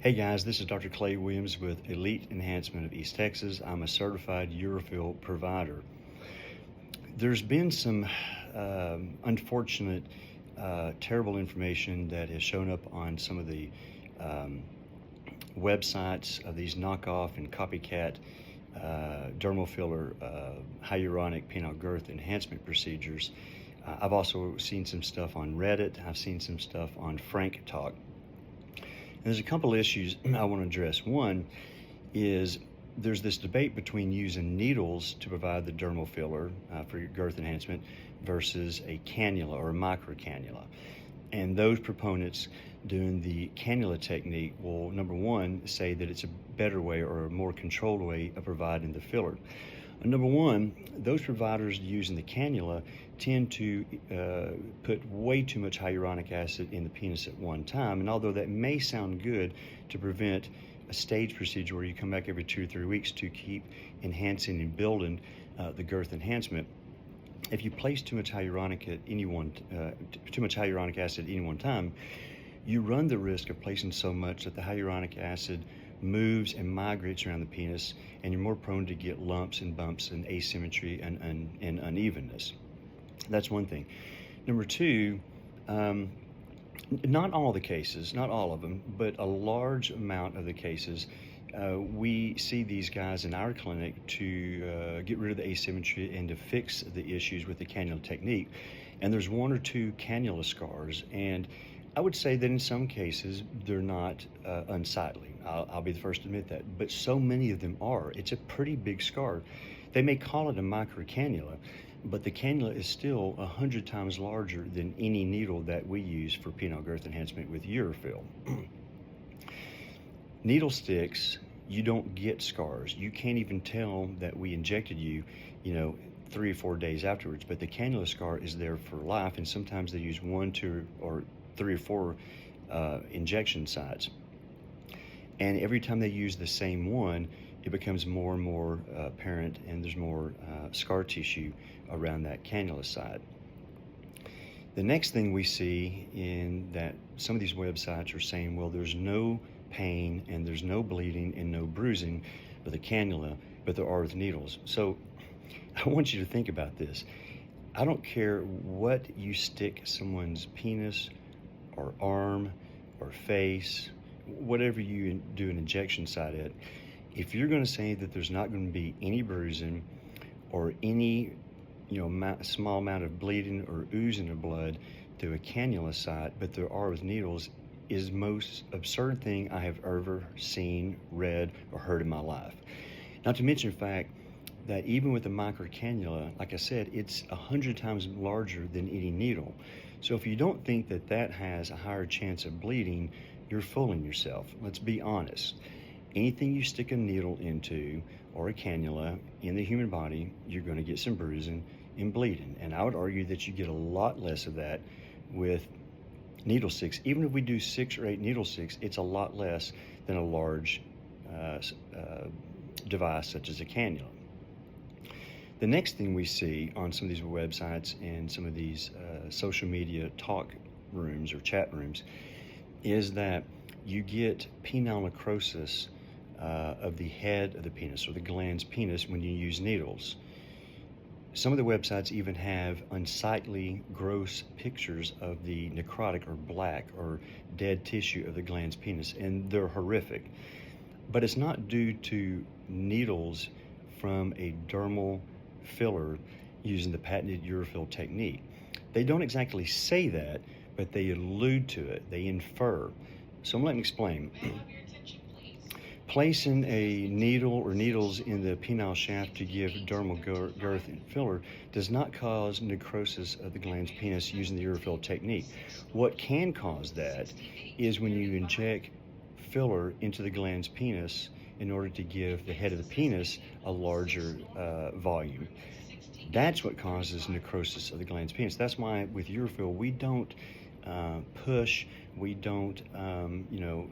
Hey guys, this is Dr. Clay Williams with Elite Enhancement of East Texas. I'm a certified UroFill provider. There's been some unfortunate, terrible information that has shown up on some of the websites of these knockoff and copycat dermal filler, hyaluronic penile girth enhancement procedures. I've also seen some stuff on Reddit. I've seen some stuff on Frank Talk. There's a couple issues I want to address. One is there's this debate between using needles to provide the dermal filler for your girth enhancement versus a cannula or a micro cannula. And those proponents doing the cannula technique will, number one, say that it's a better way or a more controlled way of providing the filler. Number one, those providers using the cannula tend to put way too much hyaluronic acid in the penis at one time. And although that may sound good to prevent a stage procedure where you come back every 2 or 3 weeks to keep enhancing and building the girth enhancement, if you place too much hyaluronic acid at any one time, you run the risk of placing so much that the hyaluronic acid moves and migrates around the penis, and you're more prone to get lumps and bumps and asymmetry and unevenness. That's one thing. Number two, not all the cases, not all of them, but a large amount of the cases, we see these guys in our clinic to get rid of the asymmetry and to fix the issues with the cannula technique. And there's 1 or 2 cannula scars, and I would say that in some cases they're not unsightly. I'll be the first to admit that, but so many of them are. It's a pretty big scar. They may call it a micro cannula, but the cannula is still 100 times larger than any needle that we use for penile girth enhancement with UroFill. Needle sticks, you don't get scars. You can't even tell that we injected you, 3 or 4 days afterwards, but the cannula scar is there for life, and sometimes they use 1, 2, or 3 or 4 injection sites. And every time they use the same one, it becomes more and more apparent, and there's more scar tissue around that cannula site. The next thing we see in that some of these websites are saying, well, there's no pain and there's no bleeding and no bruising with a cannula, but there are with needles. So I want you to think about this. I don't care what you stick someone's penis or arm or face, whatever you do an injection site at, if you're going to say that there's not going to be any bruising or any small amount of bleeding or oozing of blood through a cannula site, but there are with needles, is the most absurd thing I have ever seen, read, or heard in my life. Not to mention the fact that even with a micro cannula, like I said, it's 100 times larger than any needle. So if you don't think that that has a higher chance of bleeding, you're fooling yourself. Let's be honest. Anything you stick a needle into or a cannula in the human body, you're going to get some bruising and bleeding. And I would argue that you get a lot less of that with needle sticks. Even if we do 6 or 8 needle sticks, it's a lot less than a large device such as a cannula. The next thing we see on some of these websites and some of these social media talk rooms or chat rooms is that you get penile necrosis of the head of the penis or the glans penis when you use needles. Some of the websites even have unsightly, gross pictures of the necrotic or black or dead tissue of the glans penis, and they're horrific. But it's not due to needles from a dermal filler using the patented UroFill technique. They don't exactly say that, but they allude to it, they infer. So let me explain. Placing a needle or needles in the penile shaft to give dermal girth and filler does not cause necrosis of the glans penis using the UroFill technique. What can cause that is when you inject filler into the glans penis in order to give the head of the penis a larger volume. That's what causes necrosis of the glans penis. That's why with UroFill we don't push, we don't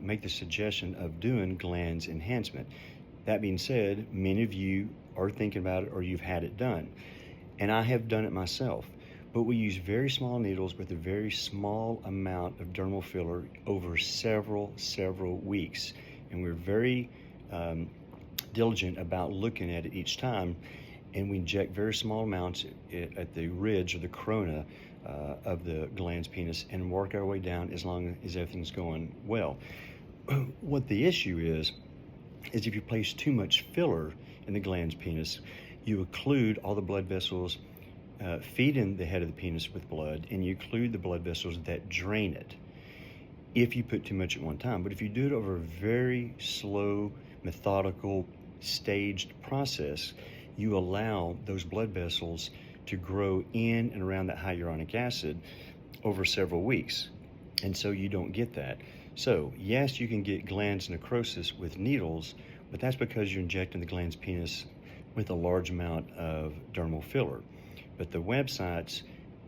make the suggestion of doing glans enhancement. That being said, many of you are thinking about it or you've had it done, and I have done it myself. but we use very small needles with a very small amount of dermal filler over several weeks. And we're very diligent about looking at it each time, and we inject very small amounts at the ridge or the corona of the glans penis and work our way down as long as everything's going well. What the issue is if you place too much filler in the glans penis, you occlude all the blood vessels feeding the head of the penis with blood, and you occlude the blood vessels that drain it if you put too much at one time. But if you do it over a very slow, methodical, staged process, you allow those blood vessels to grow in and around that hyaluronic acid over several weeks. And so you don't get that. So yes, you can get glans necrosis with needles, but that's because you're injecting the glans penis with a large amount of dermal filler. But the websites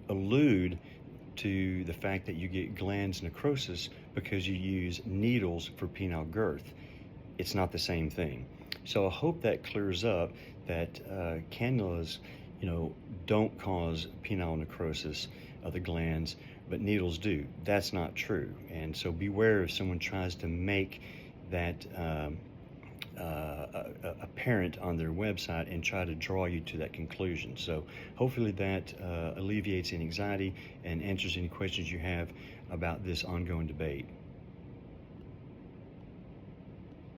allude to the fact that you get glans necrosis because you use needles for penile girth. It's not the same thing. So I hope that clears up that cannulas, don't cause penile necrosis of the glans, but needles do. That's not true. And so beware if someone tries to make that apparent on their website and try to draw you to that conclusion. So hopefully that alleviates any anxiety and answers any questions you have about this ongoing debate.